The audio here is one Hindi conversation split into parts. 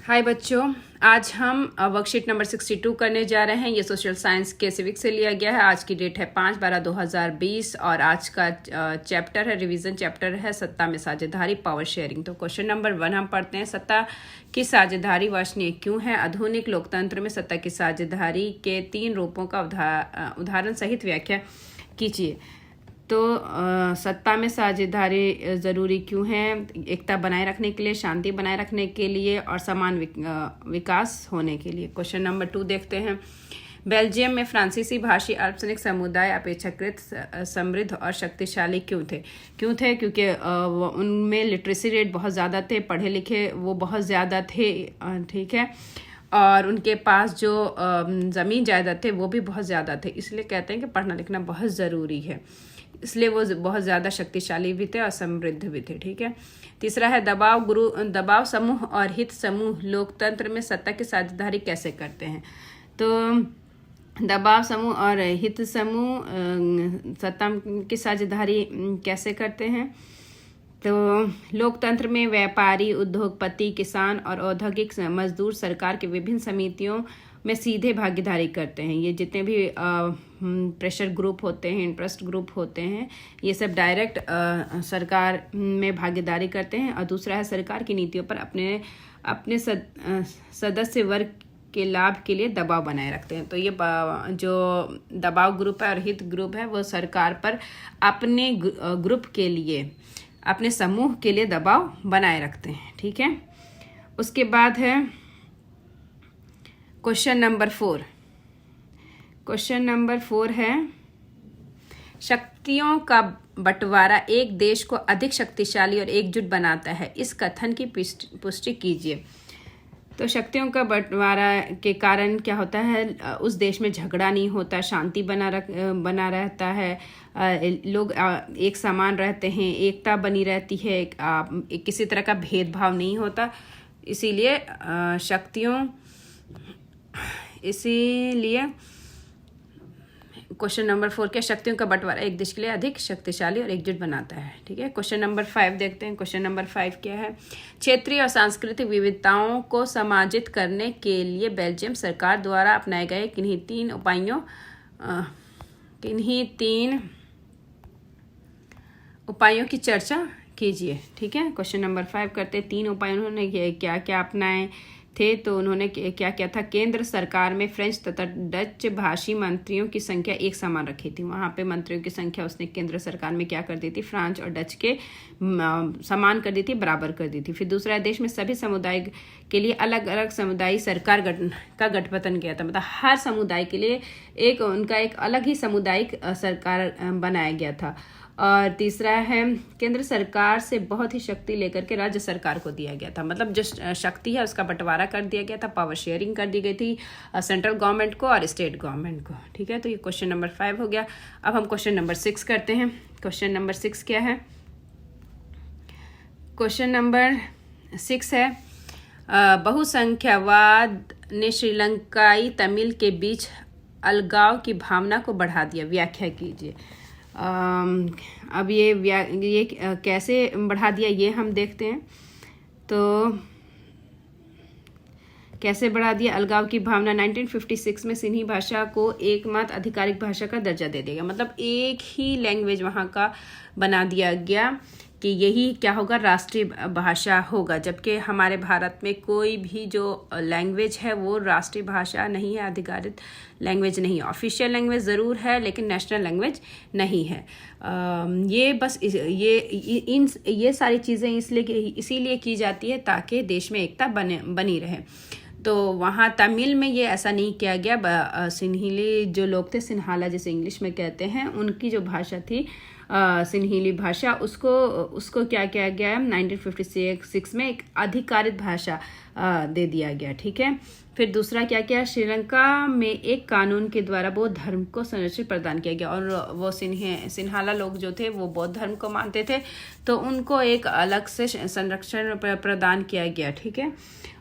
हाय बच्चों, आज हम वर्कशीट नंबर 62 करने जा रहे हैं। ये सोशल साइंस के सिविक्स से लिया गया है। आज की डेट है 5/12/2020 और आज का चैप्टर है, रिवीजन चैप्टर है सत्ता में साझेदारी, पावर शेयरिंग। तो क्वेश्चन नंबर 1 हम पढ़ते हैं। सत्ता की साझेदारी वांछनीय क्यों है? आधुनिक लोकतंत्र में सत्ता की साझेदारी के 3 रूपों का उदाहरण सहित व्याख्या कीजिए। तो सत्ता में साझेदारी ज़रूरी क्यों है? एकता बनाए रखने के लिए, शांति बनाए रखने के लिए और समान विकास होने के लिए। क्वेश्चन नंबर 2 देखते हैं। बेल्जियम में फ्रांसीसी भाषी अल्पसंख्यक समुदाय अपेक्षाकृत समृद्ध और शक्तिशाली क्यों थे? क्योंकि उनमें लिटरेसी रेट बहुत ज़्यादा थे, पढ़े लिखे वो बहुत ज़्यादा थे, ठीक है, और उनके पास जो ज़मीन जायदाद थे वो भी बहुत ज़्यादा थे। इसलिए कहते हैं कि पढ़ना लिखना बहुत ज़रूरी है, इसलिए वो बहुत ज़्यादा शक्तिशाली भी थे और समृद्ध भी थे, ठीक है। तीसरा है दबाव समूह और हित समूह लोकतंत्र में सत्ता की साझेदारी कैसे करते हैं? तो दबाव समूह और हित समूह सत्ता की साझेदारी कैसे करते हैं? तो लोकतंत्र में व्यापारी, उद्योगपति, किसान और औद्योगिक मजदूर सरकार के विभिन्न समितियों में सीधे भागीदारी करते हैं। ये जितने भी प्रेशर ग्रुप होते हैं, इंटरेस्ट ग्रुप होते हैं, ये सब डायरेक्ट सरकार में भागीदारी करते हैं। और दूसरा है सरकार की नीतियों पर अपने सदस्य वर्ग के लाभ के लिए दबाव बनाए रखते हैं। तो ये जो दबाव ग्रुप है और हित ग्रुप है वो सरकार पर अपने ग्रुप के लिए, अपने समूह के लिए दबाव बनाए रखते हैं, ठीक है। उसके बाद है क्वेश्चन नंबर 4। क्वेश्चन नंबर 4 है शक्तियों का बंटवारा एक देश को अधिक शक्तिशाली और एकजुट बनाता है, इस कथन की पुष्टि कीजिए। तो शक्तियों का बंटवारा के कारण क्या होता है? उस देश में झगड़ा नहीं होता, शांति बना रहता है, लोग एक समान रहते हैं, एकता बनी रहती है, किसी तरह का भेदभाव नहीं होता। इसीलिए क्वेश्चन नंबर 4 के शक्तियों का बंटवारा एक देश के लिए अधिक शक्तिशाली और एकजुट बनाता है, ठीक है। क्वेश्चन नंबर 5 देखते हैं। क्वेश्चन नंबर 5 क्या है? क्षेत्रीय और सांस्कृतिक विविधताओं को समाजित करने के लिए बेल्जियम सरकार द्वारा अपनाए गए किन्हीं तीन उपायों की चर्चा कीजिए, ठीक है। क्वेश्चन नंबर 5 करते हैं। 3 उपाय उन्होंने क्या क्या अपनाए थे? तो उन्होंने क्या क्या था? केंद्र सरकार में फ्रेंच तथा डच भाषी मंत्रियों की संख्या एक समान रखी थी। वहाँ पे मंत्रियों की संख्या उसने केंद्र सरकार में क्या कर दी थी? फ्रांस और डच के समान कर दी थी, बराबर कर दी थी। फिर दूसरा, देश में सभी समुदाय के लिए अलग अलग समुदायी सरकार का गठबंधन किया था। मतलब हर समुदाय के लिए उनका एक अलग ही सामुदायिक सरकार बनाया गया था। और तीसरा है केंद्र सरकार से बहुत ही शक्ति लेकर के राज्य सरकार को दिया गया था। मतलब जो शक्ति है उसका बंटवारा कर दिया गया था, पावर शेयरिंग कर दी गई थी सेंट्रल गवर्नमेंट को और स्टेट गवर्नमेंट को, ठीक है। तो ये क्वेश्चन नंबर 5 हो गया। अब हम क्वेश्चन नंबर 6 करते हैं। क्वेश्चन नंबर 6 क्या है? क्वेश्चन नंबर 6 है बहुसंख्यावाद ने श्रीलंकाई तमिल के बीच अलगाव की भावना को बढ़ा दिया, व्याख्या कीजिए। अब ये कैसे बढ़ा दिया ये हम देखते हैं। तो कैसे बढ़ा दिया अलगाव की भावना? 1956 में सिन्ही भाषा को एकमात्र आधिकारिक भाषा का दर्जा दे दिया गया। मतलब एक ही लैंग्वेज वहाँ का बना दिया गया कि यही क्या होगा? राष्ट्रीय भाषा होगा। जबकि हमारे भारत में कोई भी जो लैंग्वेज है वो राष्ट्रीय भाषा नहीं है, आधिकारिक लैंग्वेज नहीं है। ऑफिशियल लैंग्वेज ज़रूर है लेकिन नेशनल लैंग्वेज नहीं है। ये बस ये सारी चीज़ें इसीलिए की जाती है ताकि देश में एकता बनी रहे। तो वहाँ तमिल में ये ऐसा नहीं किया गया। सिन्हीली जो लोग थे, सिन्हाला जिसे इंग्लिश में कहते हैं, उनकी जो भाषा थी सिन्हीली भाषा, उसको क्या किया गया? 1956 में एक आधिकारिक भाषा दे दिया गया, ठीक है। फिर दूसरा क्या किया, श्रीलंका में एक कानून के द्वारा बौद्ध धर्म को संरक्षण प्रदान किया गया। और वो सिन्हाला लोग जो थे वो बौद्ध धर्म को मानते थे, तो उनको एक अलग से संरक्षण प्रदान किया गया। ठीक है।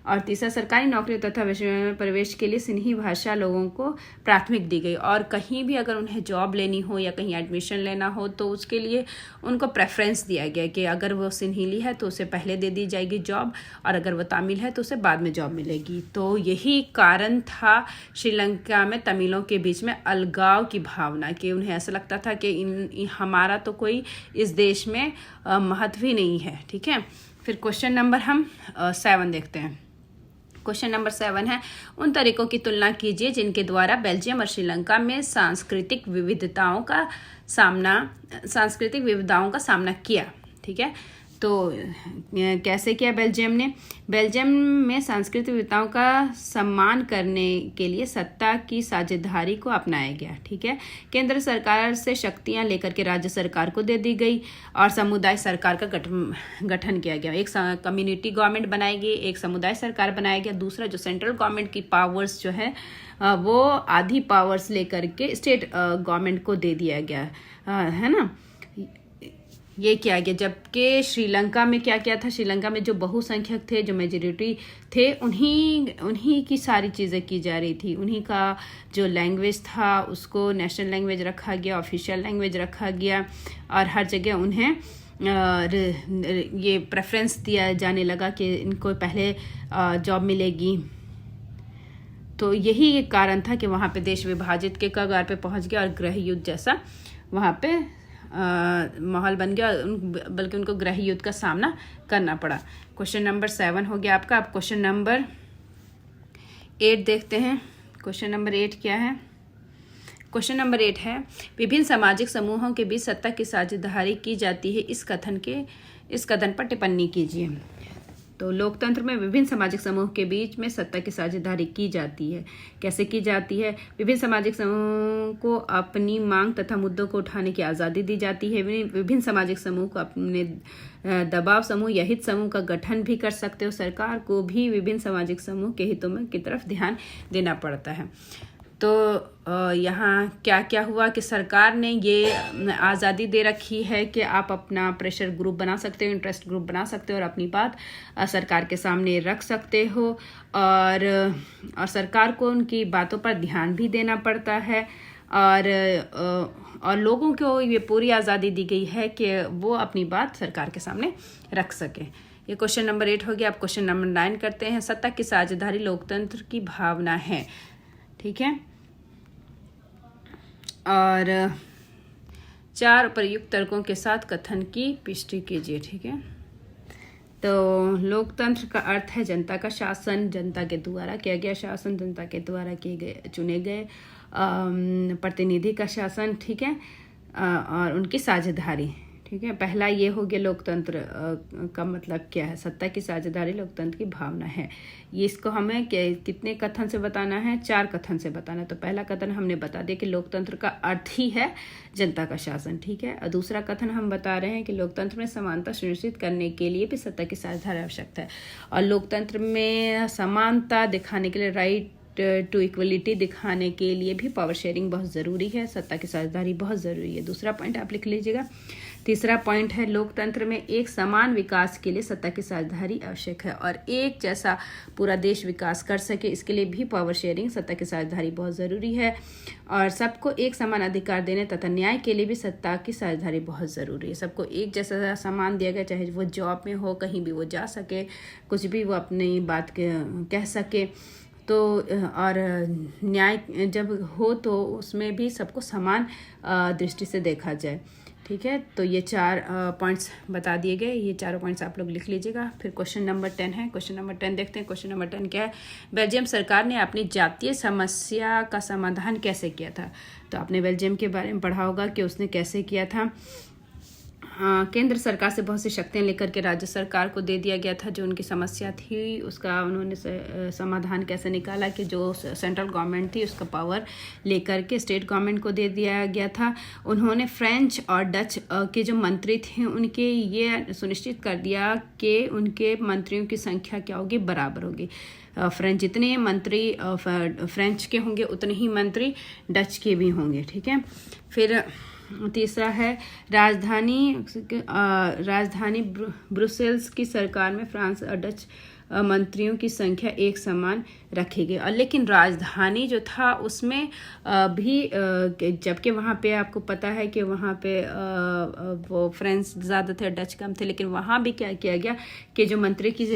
और तीसरा, सरकारी नौकरी तथा विश्वविद्यालय में प्रवेश के लिए सिन्ही भाषा लोगों को प्राथमिक दी गई। और कहीं भी अगर उन्हें जॉब लेनी हो या कहीं एडमिशन लेना हो तो उसके लिए उनको प्रेफरेंस दिया गया कि अगर वो सिन्हीली है तो उसे पहले दे दी जाएगी जॉब, और अगर वो तमिल है तो उसे बाद में जॉब मिलेगी। तो यही कारण था श्रीलंका में तमिलों के बीच में अलगाव की भावना, कि उन्हें ऐसा लगता था कि हमारा तो कोई इस देश में महत्व ही नहीं है। ठीक है। फिर क्वेश्चन नंबर हम 7 देखते हैं। क्वेश्चन नंबर 7 है, उन तरीकों की तुलना कीजिए जिनके द्वारा बेल्जियम और श्रीलंका में सांस्कृतिक विविधताओं का सामना किया। ठीक है। तो कैसे किया बेल्जियम ने? बेल्जियम में सांस्कृतिक विविधताओं का सम्मान करने के लिए सत्ता की साझेदारी को अपनाया गया। ठीक है। केंद्र सरकार से शक्तियां लेकर के राज्य सरकार को दे दी गई और समुदाय सरकार का गठन किया गया। एक कम्युनिटी गवर्नमेंट बनाई गई, एक समुदाय सरकार बनाया गया। दूसरा, जो सेंट्रल गवर्नमेंट की पावर्स जो है वो आधी पावर्स लेकर के स्टेट गवर्नमेंट को दे दिया गया, है ना। ये किया गया। जबकि श्रीलंका में क्या किया था, श्रीलंका में जो बहुसंख्यक थे, जो मेजोरिटी थे, उन्हीं की सारी चीज़ें की जा रही थी। उन्हीं का जो लैंग्वेज था उसको नेशनल लैंग्वेज रखा गया, ऑफिशियल लैंग्वेज रखा गया, और हर जगह उन्हें ये प्रेफरेंस दिया जाने लगा कि इनको पहले जॉब मिलेगी। तो यही एक कारण था कि वहाँ पे देश विभाजित के कगार पे पहुँच गया और गृह युद्ध जैसा वहाँ पे माहौल बन गया, बल्कि उनको गृह युद्ध का सामना करना पड़ा। क्वेश्चन नंबर 7 हो गया आपका। अब क्वेश्चन नंबर 8 देखते हैं। क्वेश्चन नंबर 8 क्या है? क्वेश्चन नंबर 8 है, विभिन्न सामाजिक समूहों के बीच सत्ता की साझेदारी की जाती है, इस कथन पर टिप्पणी कीजिए। तो लोकतंत्र में विभिन्न सामाजिक समूह के बीच में सत्ता की साझेदारी की जाती है। कैसे की जाती है? विभिन्न सामाजिक समूह को अपनी मांग तथा मुद्दों को उठाने की आज़ादी दी जाती है। विभिन्न सामाजिक समूह को अपने दबाव समूह या हित समूह का गठन भी कर सकते हो। सरकार को भी विभिन्न सामाजिक समूह के हितों में की तरफ ध्यान देना पड़ता है। तो यहाँ क्या क्या हुआ कि सरकार ने ये आज़ादी दे रखी है कि आप अपना प्रेशर ग्रुप बना सकते हो, इंटरेस्ट ग्रुप बना सकते हो और अपनी बात सरकार के सामने रख सकते हो, और सरकार को उनकी बातों पर ध्यान भी देना पड़ता है, और लोगों को ये पूरी आज़ादी दी गई है कि वो अपनी बात सरकार के सामने रख सके। ये क्वेश्चन नंबर 8 हो गया। आप क्वेश्चन नंबर 9 करते हैं। सत्ता की साझेदारी लोकतंत्र की भावना है। ठीक है। और 4 प्रयुक्त तर्कों के साथ कथन की पुष्टि कीजिए। ठीक है। तो लोकतंत्र का अर्थ है जनता का शासन, जनता के द्वारा किया गया शासन, जनता के द्वारा किए गए चुने गए प्रतिनिधि का शासन। ठीक है। और उनकी साझेदारी। ठीक है। पहला ये हो गया लोकतंत्र का मतलब क्या है? सत्ता की साझेदारी लोकतंत्र की भावना है। ये इसको हमें कितने कथन से बताना है? 4 कथन से बताना है। तो पहला कथन हमने बता दिया कि लोकतंत्र का अर्थ ही है जनता का शासन। ठीक है। और दूसरा कथन हम बता रहे हैं कि लोकतंत्र में समानता सुनिश्चित करने के लिए भी सत्ता की साझेदारी आवश्यकता है, और लोकतंत्र में समानता दिखाने के लिए, राइट टू इक्वलिटी दिखाने के लिए भी पावर शेयरिंग बहुत ज़रूरी है, सत्ता की साझेदारी बहुत ज़रूरी है। दूसरा पॉइंट आप लिख लीजिएगा। तीसरा पॉइंट है, लोकतंत्र में एक समान विकास के लिए सत्ता की साझेदारी आवश्यक है, और एक जैसा पूरा देश विकास कर सके इसके लिए भी पावर शेयरिंग, सत्ता की साझेदारी बहुत ज़रूरी है। और सबको एक समान अधिकार देने तथा न्याय के लिए भी सत्ता की साझेदारी बहुत ज़रूरी है। सबको एक जैसा सामान दिया गया, चाहे वो जॉब में हो, कहीं भी वो जा सके, कुछ भी वो अपनी बात कह सके। तो और न्याय जब हो तो उसमें भी सबको समान दृष्टि से देखा जाए। ठीक है। तो ये 4 पॉइंट्स बता दिए गए। ये 4 पॉइंट्स आप लोग लिख लीजिएगा। फिर क्वेश्चन नंबर 10 है। क्वेश्चन नंबर 10 देखते हैं। क्वेश्चन नंबर 10 क्या है? बेल्जियम सरकार ने अपनी जातीय समस्या का समाधान कैसे किया था? तो आपने बेल्जियम के बारे में पढ़ा होगा कि उसने कैसे किया था। केंद्र सरकार से बहुत सी शक्तियां लेकर के राज्य सरकार को दे दिया गया था। जो उनकी समस्या थी उसका उन्होंने समाधान कैसे निकाला कि जो सेंट्रल गवर्नमेंट थी उसका पावर लेकर के स्टेट गवर्नमेंट को दे दिया गया था। उन्होंने फ्रेंच और डच के जो मंत्री थे उनके ये सुनिश्चित कर दिया कि उनके मंत्रियों की संख्या क्या होगी, बराबर होगी। फ्रेंच जितने मंत्री फ्रेंच के होंगे उतने ही मंत्री डच के भी होंगे, ठीक है। फिर तीसरा है राजधानी ब्रुसेल्स की सरकार में फ्रांस और डच मंत्रियों की संख्या एक समान रखी गई। और लेकिन राजधानी जो था उसमें भी जबकि वहाँ पे आपको पता है कि वहाँ पे वो फ्रेंच ज़्यादा थे, डच कम थे, लेकिन वहाँ भी क्या किया गया कि जो मंत्री की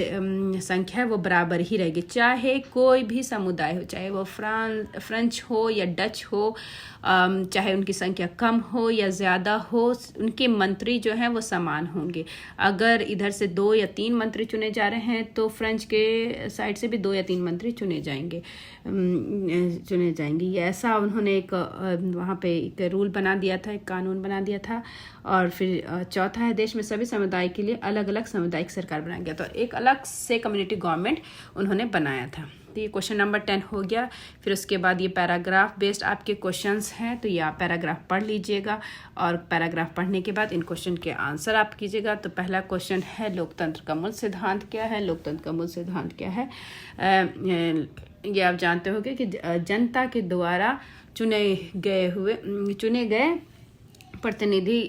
संख्या है वो बराबर ही रहेगी, चाहे कोई भी समुदाय हो, चाहे वो फ्रेंच हो या डच हो, चाहे उनकी संख्या कम हो या ज़्यादा हो, उनके मंत्री जो हैं वो समान होंगे। अगर इधर से 2 या 3 मंत्री चुने जा रहे हैं तो फ्रेंच के साइड से भी 2 या 3 मंत्री चुने जाएंगे। ये ऐसा उन्होंने एक वहाँ पे एक रूल बना दिया था, एक कानून बना दिया था। और फिर चौथा है देश में सभी समुदाय के लिए अलग अलग सामुदायिक सरकार बनाया गया, तो एक अलग से कम्युनिटी गवर्नमेंट उन्होंने बनाया था। तो ये क्वेश्चन नंबर 10 हो गया। फिर उसके बाद ये पैराग्राफ बेस्ड आपके क्वेश्चंस हैं, तो ये आप पैराग्राफ पढ़ लीजिएगा और पैराग्राफ पढ़ने के बाद इन क्वेश्चन के आंसर आप कीजिएगा। तो पहला क्वेश्चन है लोकतंत्र का मूल सिद्धांत क्या है। लोकतंत्र का मूल सिद्धांत क्या है, ये आप जानते होंगे कि जनता के द्वारा चुने गए प्रतिनिधि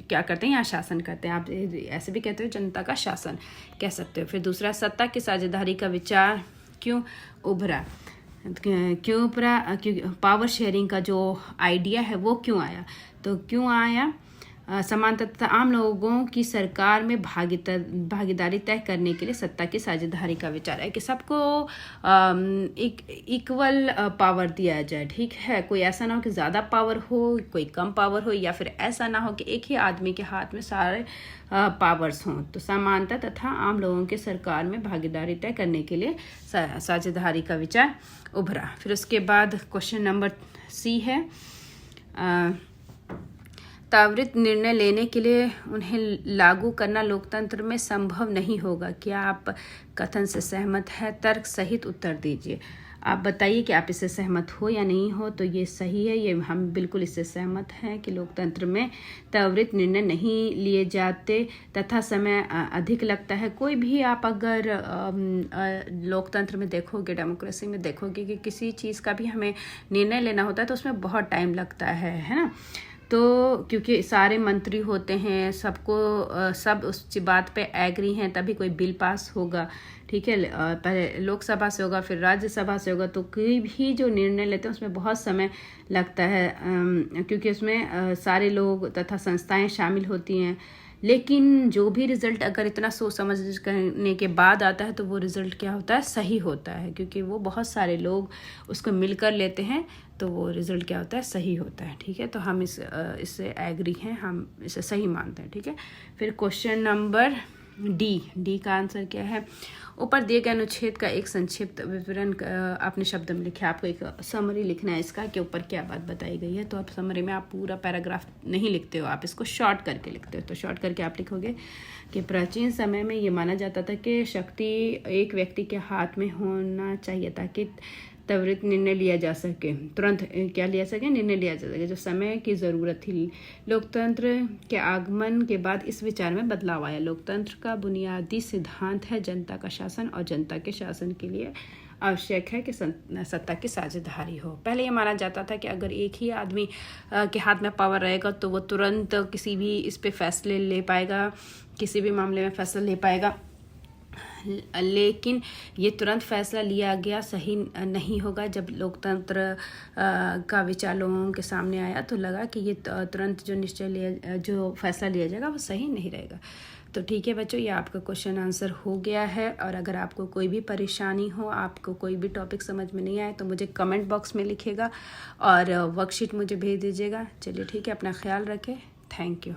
क्या करते हैं, यहाँ शासन करते हैं। आप ऐसे भी कहते हो जनता का शासन कह सकते हो। फिर दूसरा, सत्ता की साझेदारी का विचार क्यों उभरा, पावर शेयरिंग का जो आइडिया है वो क्यों आया। तो क्यों आया, समानता तथा आम लोगों की सरकार में भागीदारी तय करने के लिए सत्ता की साझेदारी का विचार है कि सबको इक्वल पावर दिया जाए, ठीक है। कोई ऐसा ना हो कि ज़्यादा पावर हो, कोई कम पावर हो, या फिर ऐसा ना हो कि एक ही आदमी के हाथ में सारे पावर्स हों। तो समानता तथा आम लोगों के सरकार में भागीदारी तय करने के लिए साझेदारी का विचार उभरा। फिर उसके बाद क्वेश्चन नंबर सी है, त्वरित निर्णय लेने के लिए उन्हें लागू करना लोकतंत्र में संभव नहीं होगा। क्या आप कथन से सहमत है? तर्क सहित उत्तर दीजिए। आप बताइए कि आप इससे सहमत हो या नहीं हो। तो ये सही है, ये हम बिल्कुल इससे सहमत हैं कि लोकतंत्र में त्वरित निर्णय नहीं लिए जाते तथा समय अधिक लगता है। कोई भी आप अगर लोकतंत्र में देखोगे, डेमोक्रेसी में देखोगे कि किसी चीज़ का भी हमें निर्णय लेना होता है तो उसमें बहुत टाइम लगता है ना। तो क्योंकि सारे मंत्री होते हैं, सबको सब उस बात पे एग्री हैं तभी कोई बिल पास होगा, ठीक है। पहले लोकसभा से होगा, फिर राज्यसभा से होगा। तो कोई भी जो निर्णय लेते हैं उसमें बहुत समय लगता है, क्योंकि उसमें सारे लोग तथा संस्थाएं शामिल होती हैं। लेकिन जो भी रिज़ल्ट अगर इतना सोच समझ करने के बाद आता है तो वो रिज़ल्ट क्या होता है, सही होता है, क्योंकि वो बहुत सारे लोग उसको मिलकर लेते हैं तो वो रिज़ल्ट क्या होता है, सही होता है, ठीक है। तो हम इससे एग्री हैं, हम इसे सही मानते हैं, ठीक है। फिर क्वेश्चन नंबर डी का आंसर क्या है, ऊपर दिए गए अनुच्छेद का एक संक्षिप्त विवरण आपने शब्द में लिखा। आपको एक समरी लिखना है इसका कि ऊपर क्या बात बताई गई है। तो आप समरी में आप पूरा पैराग्राफ नहीं लिखते हो, आप इसको शॉर्ट करके लिखते हो। तो शॉर्ट करके आप लिखोगे कि प्राचीन समय में ये माना जाता था कि शक्ति एक व्यक्ति के हाथ में होना चाहिए ताकि त्वरित निर्णय लिया जा सके, तुरंत क्या लिया सके, निर्णय लिया जा सके जो समय की ज़रूरत थी। लोकतंत्र के आगमन के बाद इस विचार में बदलाव आया। लोकतंत्र का बुनियादी सिद्धांत है जनता का शासन, और जनता के शासन के लिए आवश्यक है कि सत्ता की साझेदारी हो। पहले ये माना जाता था कि अगर एक ही आदमी के हाथ में पावर रहेगा तो वो तुरंत किसी भी इस पे फैसले ले पाएगा, किसी भी मामले में फैसला ले पाएगा। लेकिन ये तुरंत फैसला लिया गया सही नहीं होगा। जब लोकतंत्र का विचार लोगों के सामने आया तो लगा कि ये तुरंत जो फैसला लिया जाएगा वो सही नहीं रहेगा। तो ठीक है बच्चों, ये आपका क्वेश्चन आंसर हो गया है। और अगर आपको कोई भी परेशानी हो, आपको कोई भी टॉपिक समझ में नहीं आए तो मुझे कमेंट बॉक्स में लिखिएगा और वर्कशीट मुझे भेज दीजिएगा। चलिए ठीक है, अपना ख्याल रखें। Thank you.